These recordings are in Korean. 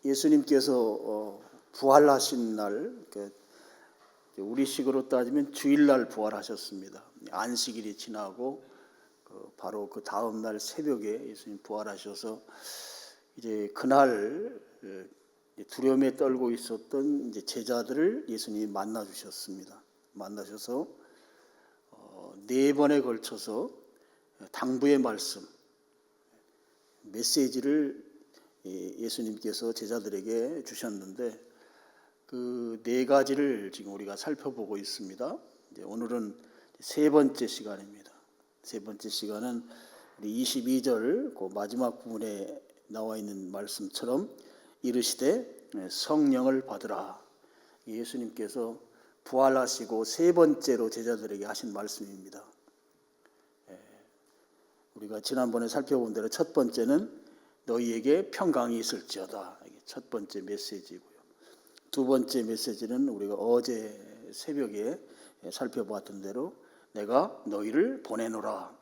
예수님께서 부활하신 날, 우리식으로 따지면 주일날 부활하셨습니다. 안식일이 지나고 바로 그 다음 날 새벽에 예수님 부활하셔서 이제 그날 두려움에 떨고 있었던 이제 제자들을 예수님이 만나 주셨습니다. 만나셔서 네 번에 걸쳐서 당부의 말씀, 메시지를 예수님께서 제자들에게 주셨는데 그 네 가지를 지금 우리가 살펴보고 있습니다. 오늘은 세 번째 시간입니다. 세 번째 시간은 우리 22절 그 마지막 부분에 나와 있는 말씀처럼 이르시되 성령을 받으라. 예수님께서 부활하시고 세 번째로 제자들에게 하신 말씀입니다. 우리가 지난번에 살펴본 대로 첫 번째는 너희에게 평강이 있을지어다. 이게 첫 번째 메시지고요. 두 번째 메시지는 우리가 어제 새벽에 살펴봤던 대로 내가 너희를 보내노라.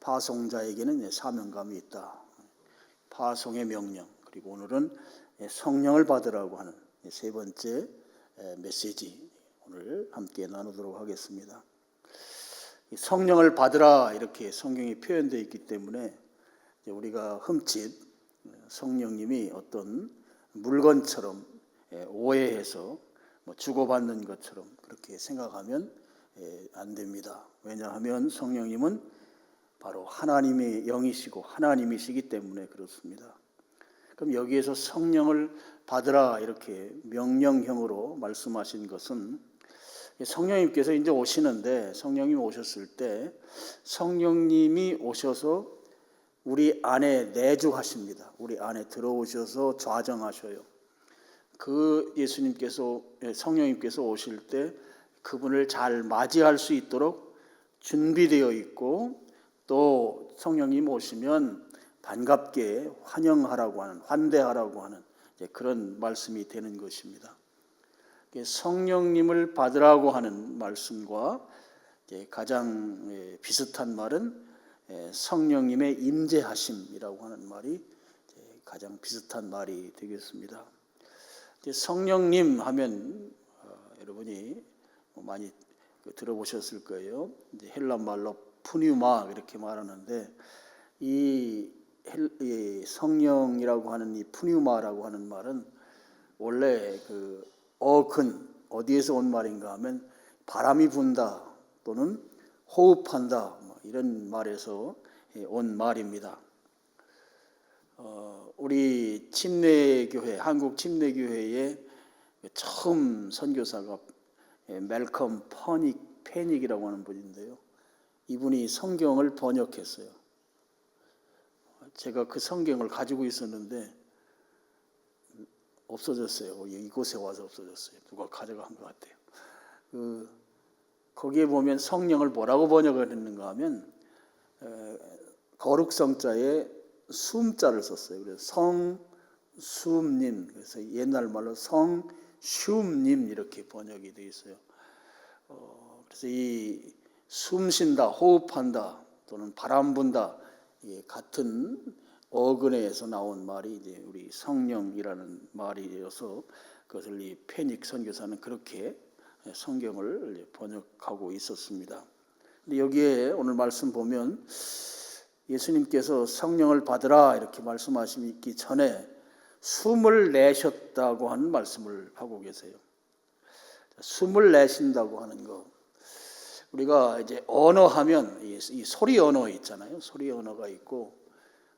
파송자에게는 사명감이 있다. 파송의 명령. 그리고 오늘은 성령을 받으라고 하는 세 번째 메시지 오늘 함께 나누도록 하겠습니다. 성령을 받으라 이렇게 성경이 표현되어 있기 때문에 우리가 흠칫 성령님이 어떤 물건처럼 오해해서 주고받는 것처럼 그렇게 생각하면 안 됩니다. 왜냐하면 성령님은 바로 하나님의 영이시고 하나님이시기 때문에 그렇습니다. 그럼 여기에서 성령을 받으라 이렇게 명령형으로 말씀하신 것은 성령님께서 이제 오시는데 성령님이 오셨을 때 성령님이 오셔서 우리 안에 내주하십니다. 우리 안에 들어오셔서 좌정하셔요. 그 예수님께서 성령님께서 오실 때 그분을 잘 맞이할 수 있도록 준비되어 있고 또 성령님 오시면 반갑게 환영하라고 하는 환대하라고 하는 그런 말씀이 되는 것입니다. 성령님을 받으라고 하는 말씀과 가장 비슷한 말은 성령님의 임재하심이라고 하는 말이 가장 비슷한 말이 되겠습니다. 성령님 하면 여러분이 많이 들어보셨을 거예요. 헬라 말로 푸뉴마 이렇게 말하는데 이 성령이라고 하는 이 푸뉴마라고 하는 말은 원래 그 어디에서 온 말인가 하면 바람이 분다 또는 호흡한다 이런 말에서 온 말입니다. 우리 침례교회 한국 침례교회의 처음 선교사가 멜컴 패닉이라고 하는 분인데요. 이분이 성경을 번역했어요. 제가 그 성경을 가지고 있었는데 없어졌어요. 이곳에 와서 없어졌어요. 누가 가져간 것 같아요. 거기에 보면 성령을 뭐라고 번역을 했는가 하면 거룩성자에 숨자를 썼어요. 그래서 성숨님, 그래서 옛날 말로 성슈님 이렇게 번역이 되어 있어요. 그래서 이 숨쉰다, 호흡한다 또는 바람 분다 같은 어근에서 나온 말이 이제 우리 성령이라는 말이어서 그것을 이 페닉 선교사는 그렇게 성경을 번역하고 있었습니다. 근데 여기에 오늘 말씀 보면 예수님께서 성령을 받으라 이렇게 말씀하시기 전에 숨을 내셨다고 하는 말씀을 하고 계세요. 숨을 내쉰다고 하는 거. 우리가 이제 언어하면 이 소리 언어 있잖아요. 소리 언어가 있고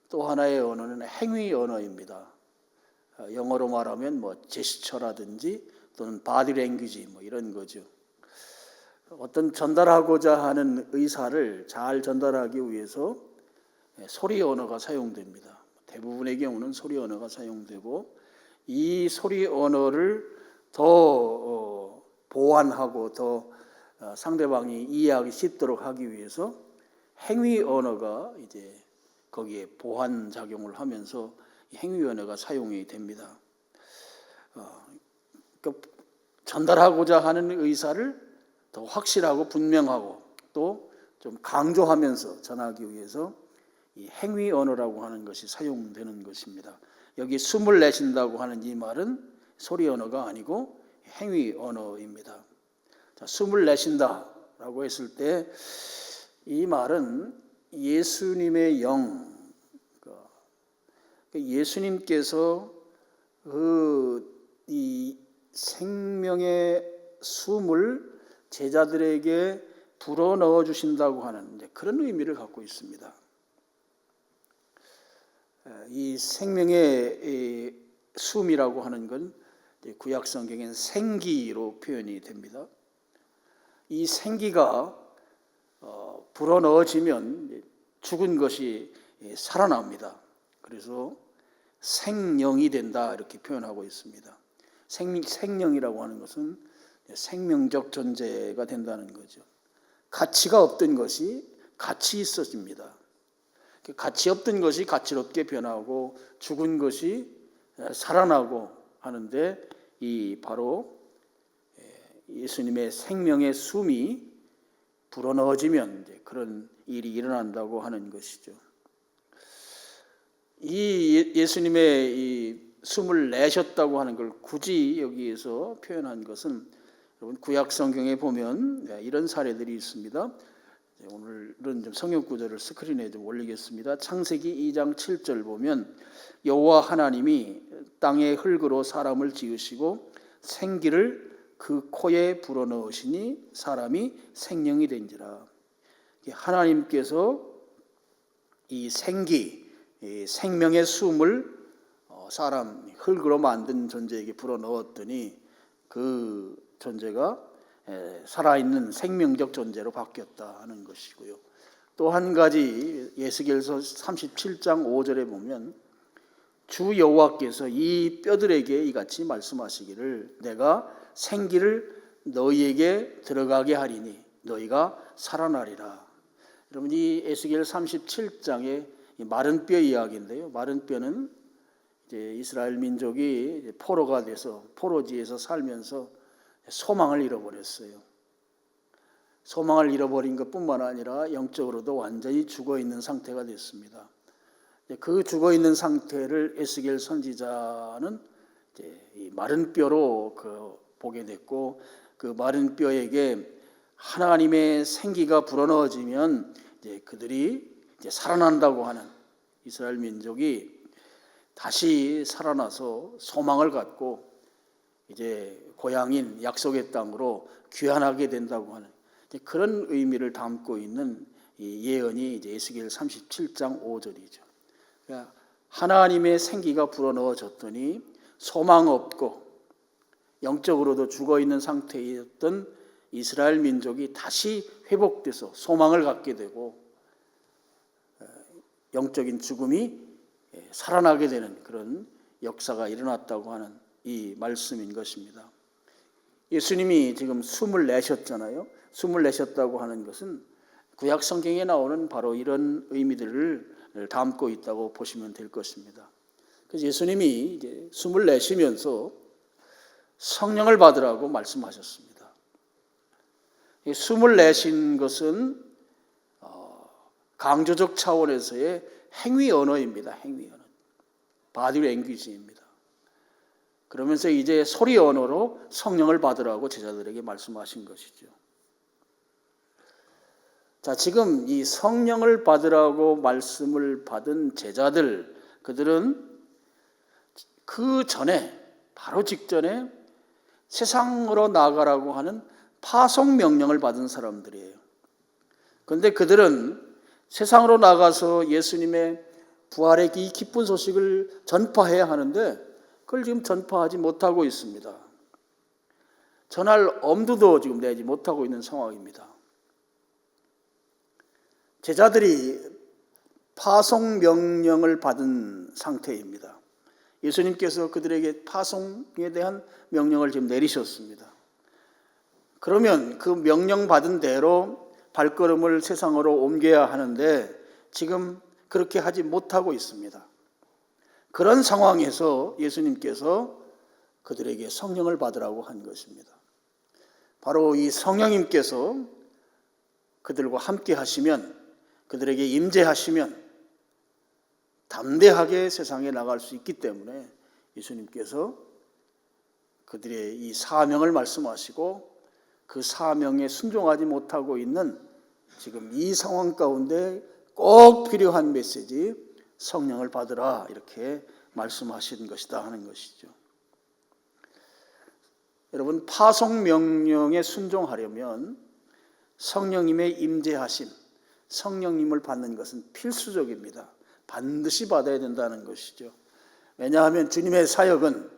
또 하나의 언어는 행위 언어입니다. 영어로 말하면 제스처라든지 또는 바디 랭귀지 이런 거죠. 어떤 전달하고자 하는 의사를 잘 전달하기 위해서 소리 언어가 사용됩니다. 대부분의 경우는 소리 언어가 사용되고 이 소리 언어를 더 보완하고 더 상대방이 이해하기 쉽도록 하기 위해서 행위 언어가 이제 거기에 보완 작용을 하면서 행위 언어가 사용이 됩니다. 그러니까 전달하고자 하는 의사를 더 확실하고 분명하고 또 좀 강조하면서 전하기 위해서 이 행위 언어라고 하는 것이 사용되는 것입니다. 여기 숨을 내쉰다고 하는 이 말은 소리 언어가 아니고 행위 언어입니다. 자, 숨을 내쉰다라고 했을 때 이 말은 예수님의 영, 예수님께서 이 생명의 숨을 제자들에게 불어넣어 주신다고 하는 그런 의미를 갖고 있습니다. 이 생명의 숨이라고 하는 건 구약 성경엔 생기로 표현이 됩니다. 이 생기가 불어넣어지면 죽은 것이 살아납니다. 그래서 생령이 된다 이렇게 표현하고 있습니다. 생령이라고 하는 것은 생명적 존재가 된다는 거죠. 가치가 없던 것이 가치 있어집니다. 가치 없던 것이 가치롭게 변하고 죽은 것이 살아나고 하는데 이 바로 예수님의 생명의 숨이 불어넣어지면 그런 일이 일어난다고 하는 것이죠. 이 예수님의 이 숨을 내셨다고 하는 걸 굳이 여기에서 표현한 것은 여러분 구약 성경에 보면 이런 사례들이 있습니다. 오늘은 좀 성경 구절을 스크린에 좀 올리겠습니다. 창세기 2장 7절 보면 여호와 하나님이 땅의 흙으로 사람을 지으시고 생기를 그 코에 불어넣으시니 사람이 생명이 된지라. 하나님께서 이 생기, 이 생명의 숨을 사람 흙으로 만든 존재에게 불어넣었더니 그 존재가 살아있는 생명적 존재로 바뀌었다 하는 것이고요. 또 한 가지 에스겔서 37장 5절에 보면 주 여호와께서 이 뼈들에게 이같이 말씀하시기를 내가 생기를 너희에게 들어가게 하리니 너희가 살아나리라. 여러분 이 에스겔 37장의 마른 뼈 이야기인데요. 마른 뼈는 이제 이스라엘 민족이 포로가 돼서 포로지에서 살면서 소망을 잃어버렸어요. 소망을 잃어버린 것뿐만 아니라 영적으로도 완전히 죽어있는 상태가 됐습니다. 그 죽어있는 상태를 에스겔 선지자는 이제 이 마른 뼈로 보게 됐고 그 마른 뼈에게 하나님의 생기가 불어넣어지면 이제 그들이 이제 살아난다고 하는 이스라엘 민족이 다시 살아나서 소망을 갖고 이제 고향인 약속의 땅으로 귀환하게 된다고 하는 그런 의미를 담고 있는 이 예언이 이제 에스겔 37장 5절이죠. 그러니까 하나님의 생기가 불어넣어졌더니 소망 없고 영적으로도 죽어 있는 상태였던 이스라엘 민족이 다시 회복돼서 소망을 갖게 되고 영적인 죽음이 살아나게 되는 그런 역사가 일어났다고 하는 이 말씀인 것입니다. 예수님이 지금 숨을 내셨잖아요. 숨을 내셨다고 하는 것은 구약 성경에 나오는 바로 이런 의미들을 담고 있다고 보시면 될 것입니다. 그래서 예수님이 이제 숨을 내쉬면서 성령을 받으라고 말씀하셨습니다. 이 숨을 내신 것은 강조적 차원에서의 행위 언어입니다. 행위 언어. 바디 랭귀지입니다. 그러면서 이제 소리 언어로 성령을 받으라고 제자들에게 말씀하신 것이죠. 자, 지금 이 성령을 받으라고 말씀을 받은 제자들, 그들은 그 전에, 바로 직전에 세상으로 나가라고 하는 파송 명령을 받은 사람들이에요. 그런데 그들은 세상으로 나가서 예수님의 부활의 이 기쁜 소식을 전파해야 하는데 그걸 지금 전파하지 못하고 있습니다. 전할 엄두도 지금 내지 못하고 있는 상황입니다. 제자들이 파송 명령을 받은 상태입니다. 예수님께서 그들에게 파송에 대한 명령을 지금 내리셨습니다. 그러면 그 명령 받은 대로 발걸음을 세상으로 옮겨야 하는데 지금 그렇게 하지 못하고 있습니다. 그런 상황에서 예수님께서 그들에게 성령을 받으라고 한 것입니다. 바로 이 성령님께서 그들과 함께 하시면, 그들에게 임재하시면 담대하게 세상에 나갈 수 있기 때문에 예수님께서 그들의 이 사명을 말씀하시고 그 사명에 순종하지 못하고 있는 지금 이 상황 가운데 꼭 필요한 메시지, 성령을 받으라 이렇게 말씀하신 것이다 하는 것이죠. 여러분, 파송 명령에 순종하려면 성령님의 임재하심, 성령님을 받는 것은 필수적입니다. 반드시 받아야 된다는 것이죠. 왜냐하면 주님의 사역은,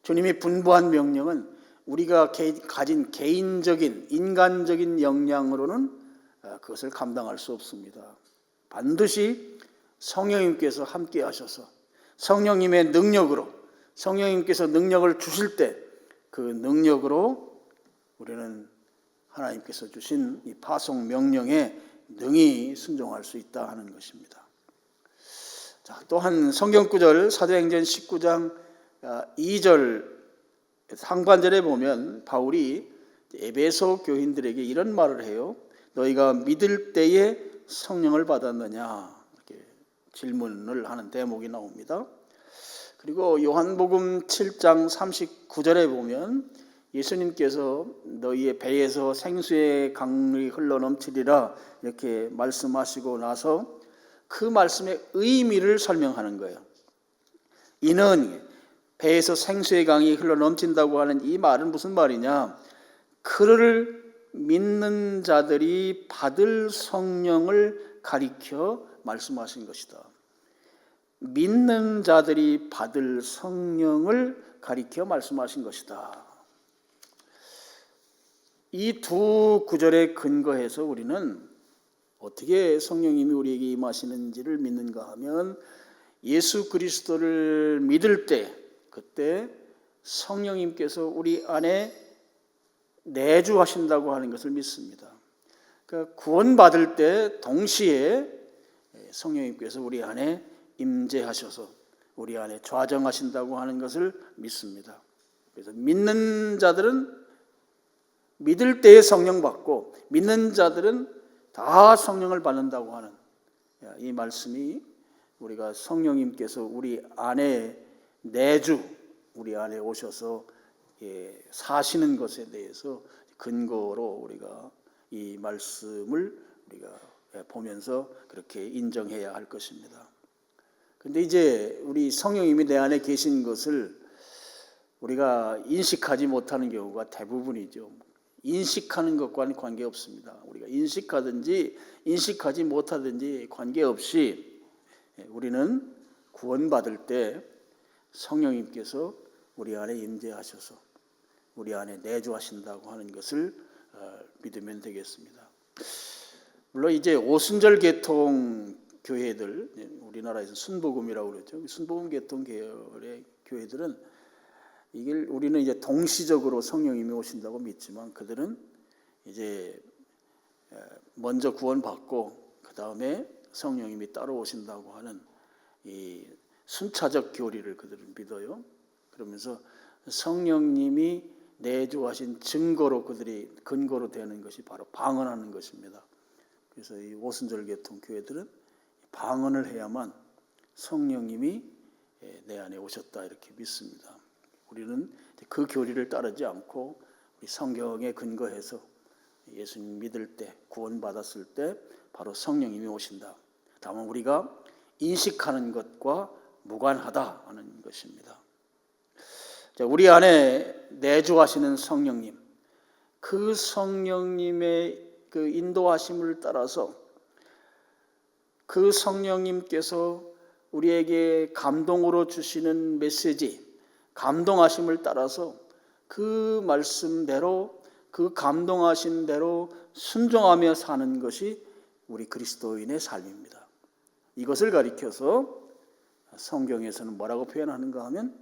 주님이 분부한 명령은 우리가 가진 개인적인 인간적인 역량으로는 그것을 감당할 수 없습니다. 반드시 성령님께서 함께 하셔서 성령님의 능력으로, 성령님께서 능력을 주실 때 그 능력으로 우리는 하나님께서 주신 이 파송 명령에 능히 순종할 수 있다 하는 것입니다. 자, 또한 성경 구절 사도행전 19장 2절 상반절에 보면 바울이 에베소 교인들에게 이런 말을 해요. 너희가 믿을 때에 성령을 받았느냐? 이렇게 질문을 하는 대목이 나옵니다. 그리고 요한복음 7장 39절에 보면 예수님께서 너희의 배에서 생수의 강물이 흘러넘치리라 이렇게 말씀하시고 나서 그 말씀의 의미를 설명하는 거예요. 이는 배에서 생수의 강이 흘러넘친다고 하는 이 말은 무슨 말이냐? 그를 믿는 자들이 받을 성령을 가리켜 말씀하신 것이다. 믿는 자들이 받을 성령을 가리켜 말씀하신 것이다. 이 두 구절에 근거해서 우리는 어떻게 성령님이 우리에게 임하시는지를 믿는가 하면 예수 그리스도를 믿을 때 그때 성령님께서 우리 안에 내주하신다고 하는 것을 믿습니다. 그러니까 구원받을 때 동시에 성령님께서 우리 안에 임재하셔서 우리 안에 좌정하신다고 하는 것을 믿습니다. 그래서 믿는 자들은 믿을 때에 성령 받고 믿는 자들은 다 성령을 받는다고 하는 이 말씀이 우리가 성령님께서 우리 안에 내주 우리 안에 오셔서 사시는 것에 대해서 근거로 우리가 이 말씀을 우리가 보면서 그렇게 인정해야 할 것입니다. 근데 이제 우리 성령님이 내 안에 계신 것을 우리가 인식하지 못하는 경우가 대부분이죠. 인식하는 것과는 관계없습니다. 우리가 인식하든지 인식하지 못하든지 관계없이 우리는 구원받을 때 성령님께서 우리 안에 임재하셔서 우리 안에 내주하신다고 하는 것을 믿으면 되겠습니다. 물론 이제 오순절 계통 교회들, 우리나라에서 순복음이라고 그러죠. 순복음 계통 계열의 교회들은 이걸 우리는 이제 동시적으로 성령님이 오신다고 믿지만 그들은 이제 먼저 구원받고 그 다음에 성령님이 따로 오신다고 하는 이 순차적 교리를 그들은 믿어요. 그러면서 성령님이 내주하신 증거로 그들이 근거로 되는 것이 바로 방언하는 것입니다. 그래서 이 오순절 계통 교회들은 방언을 해야만 성령님이 내 안에 오셨다 이렇게 믿습니다. 우리는 그 교리를 따르지 않고 우리 성경에 근거해서 예수님 믿을 때 구원받았을 때 바로 성령님이 오신다. 다만 우리가 인식하는 것과 무관하다 하는 것입니다. 자, 우리 안에 내주하시는 성령님, 그 성령님의 그 인도하심을 따라서 그 성령님께서 우리에게 감동으로 주시는 메시지, 감동하심을 따라서 그 말씀대로 그 감동하신 대로 순종하며 사는 것이 우리 그리스도인의 삶입니다. 이것을 가리켜서 성경에서는 뭐라고 표현하는가 하면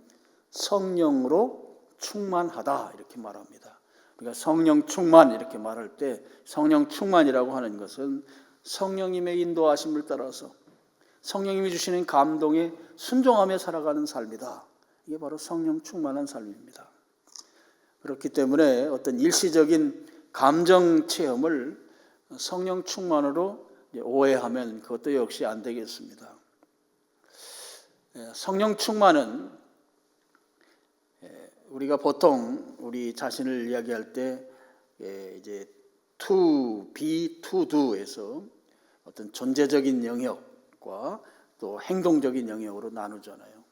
성령으로 충만하다 이렇게 말합니다. 우리가 성령 충만 이렇게 말할 때 성령 충만이라고 하는 것은 성령님의 인도하심을 따라서 성령님이 주시는 감동에 순종하며 살아가는 삶이다. 이게 바로 성령 충만한 삶입니다. 그렇기 때문에 어떤 일시적인 감정 체험을 성령 충만으로 오해하면 그것도 역시 안 되겠습니다. 성령 충만은 우리가 보통 우리 자신을 이야기할 때 이제 to be, to do에서 어떤 존재적인 영역과 또 행동적인 영역으로 나누잖아요.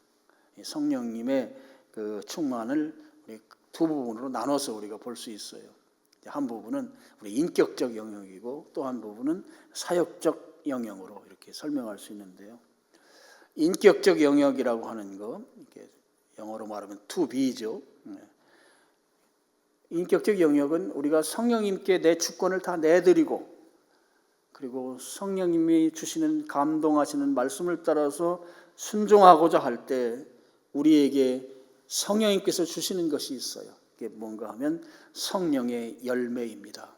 성령님의 그 충만을 우리 두 부분으로 나눠서 우리가 볼 수 있어요. 한 부분은 우리 인격적 영역이고 또 한 부분은 사역적 영역으로 이렇게 설명할 수 있는데요. 인격적 영역이라고 하는 거, 이렇게 영어로 말하면 to be죠. 인격적 영역은 우리가 성령님께 내 주권을 다 내드리고, 그리고 성령님이 주시는 감동하시는 말씀을 따라서 순종하고자 할 때 우리에게 성령님께서 주시는 것이 있어요. 그게 뭔가 하면 성령의 열매입니다.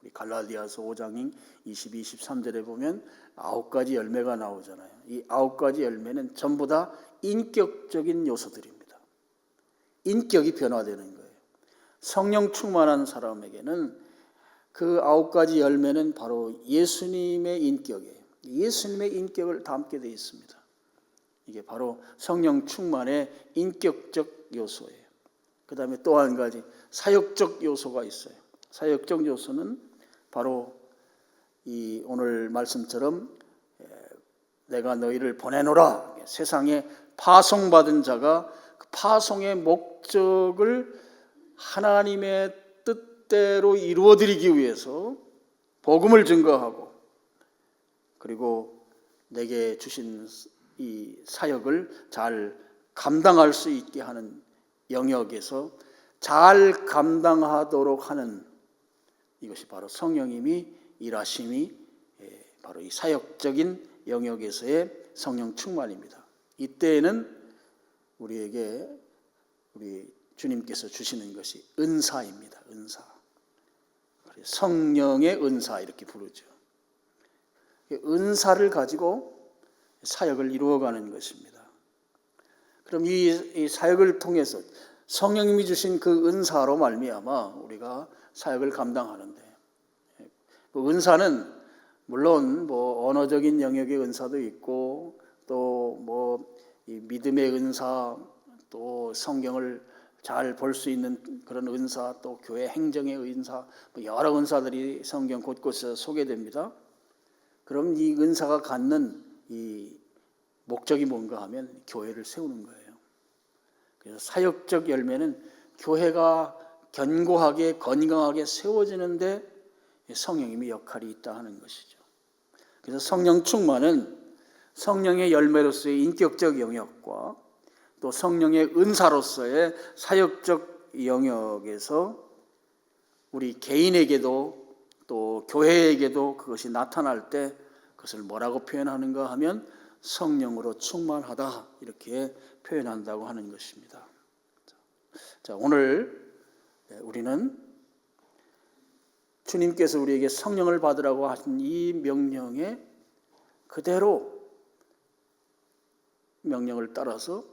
우리 갈라디아서 5장 22, 23절에 보면 9가지 열매가 나오잖아요. 이 9가지 열매는 전부 다 인격적인 요소들입니다. 인격이 변화되는 거예요. 성령 충만한 사람에게는 그 9가지 열매는 바로 예수님의 인격이에요. 예수님의 인격을 담게 되어 있습니다. 이게 바로 성령 충만의 인격적 요소예요. 그 다음에 또 한 가지 사역적 요소가 있어요. 사역적 요소는 바로 이 오늘 말씀처럼 내가 너희를 보내노라, 세상에 파송받은 자가 그 파송의 목적을 하나님의 뜻대로 이루어드리기 위해서 복음을 증거하고, 그리고 내게 주신 이 사역을 잘 감당할 수 있게 하는 영역에서 잘 감당하도록 하는, 이것이 바로 성령님이 일하심이 바로 이 사역적인 영역에서의 성령 충만입니다. 이때에는 우리에게 우리 주님께서 주시는 것이 은사입니다. 은사. 성령의 은사 이렇게 부르죠. 은사를 가지고 사역을 이루어가는 것입니다. 그럼 이 사역을 통해서 성령님이 주신 그 은사로 말미암아 우리가 사역을 감당하는데, 그 은사는 물론 뭐 언어적인 영역의 은사도 있고 또 뭐 이 믿음의 은사, 또 성경을 잘 볼 수 있는 그런 은사, 또 교회 행정의 은사, 여러 은사들이 성경 곳곳에서 소개됩니다. 그럼 이 은사가 갖는 이 목적이 뭔가 하면 교회를 세우는 거예요. 그래서 사역적 열매는 교회가 견고하게 건강하게 세워지는데 성령님의 역할이 있다 하는 것이죠. 그래서 성령 충만은 성령의 열매로서의 인격적 영역과 또 성령의 은사로서의 사역적 영역에서 우리 개인에게도 또 교회에게도 그것이 나타날 때 그것을 뭐라고 표현하는가 하면 성령으로 충만하다 이렇게 표현한다고 하는 것입니다. 자, 오늘 우리는 주님께서 우리에게 성령을 받으라고 하신 이 명령에 그대로 명령을 따라서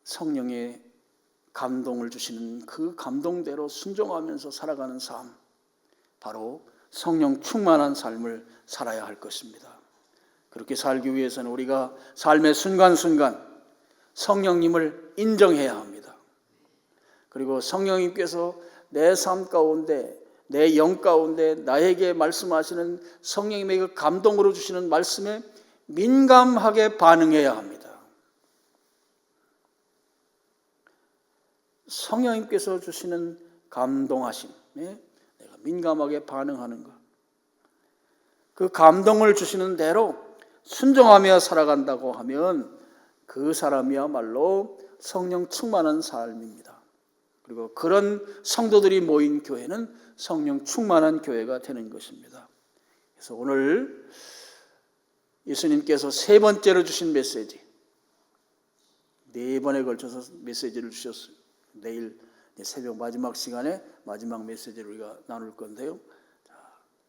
성령의 감동을 주시는 그 감동대로 순종하면서 살아가는 삶, 바로 성령 충만한 삶을 살아야 할 것입니다. 그렇게 살기 위해서는 우리가 삶의 순간순간 성령님을 인정해야 합니다. 그리고 성령님께서 내 삶 가운데, 내 영 가운데 나에게 말씀하시는 성령님의 그 감동으로 주시는 말씀에 민감하게 반응해야 합니다. 성령님께서 주시는 감동하심에 내가 민감하게 반응하는 것, 그 감동을 주시는 대로 순종하며 살아간다고 하면 그 사람이야말로 성령 충만한 삶입니다. 그리고 그런 성도들이 모인 교회는 성령 충만한 교회가 되는 것입니다. 그래서 오늘 예수님께서 세 번째로 주신 메시지, 네 번에 걸쳐서 메시지를 주셨어요. 내일 새벽 마지막 시간에 마지막 메시지를 우리가 나눌 건데요.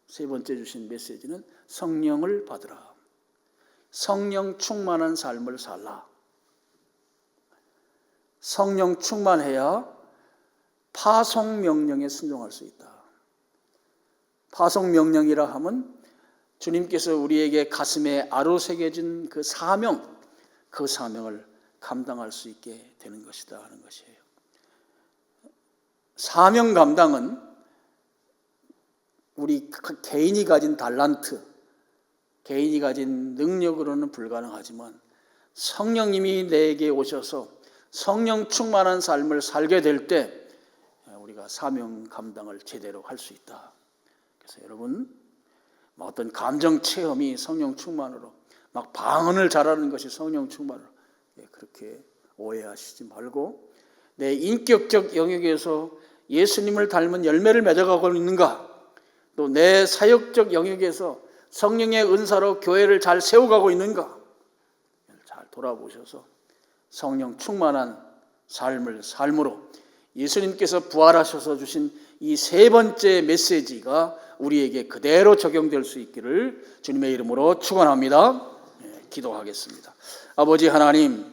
세 번째 주신 메시지는 성령을 받으라. 성령 충만한 삶을 살라. 성령 충만해야 파송 명령에 순종할 수 있다. 파송 명령이라 하면 주님께서 우리에게 가슴에 아로새겨진 그 사명, 그 사명을 감당할 수 있게 되는 것이다 하는 것이에요. 사명 감당은 우리 개인이 가진 달란트, 개인이 가진 능력으로는 불가능하지만 성령님이 내게 오셔서 성령 충만한 삶을 살게 될 때 우리가 사명 감당을 제대로 할 수 있다. 그래서 여러분, 어떤 감정 체험이 성령 충만으로 막 방언을 잘하는 것이 성령 충만으로 그렇게 오해하시지 말고 내 인격적 영역에서 예수님을 닮은 열매를 맺어가고 있는가, 또 내 사역적 영역에서 성령의 은사로 교회를 잘 세워가고 있는가 잘 돌아보셔서 성령 충만한 삶으로 예수님께서 부활하셔서 주신 이 세 번째 메시지가 우리에게 그대로 적용될 수 있기를 주님의 이름으로 축원합니다. 기도하겠습니다. 아버지 하나님,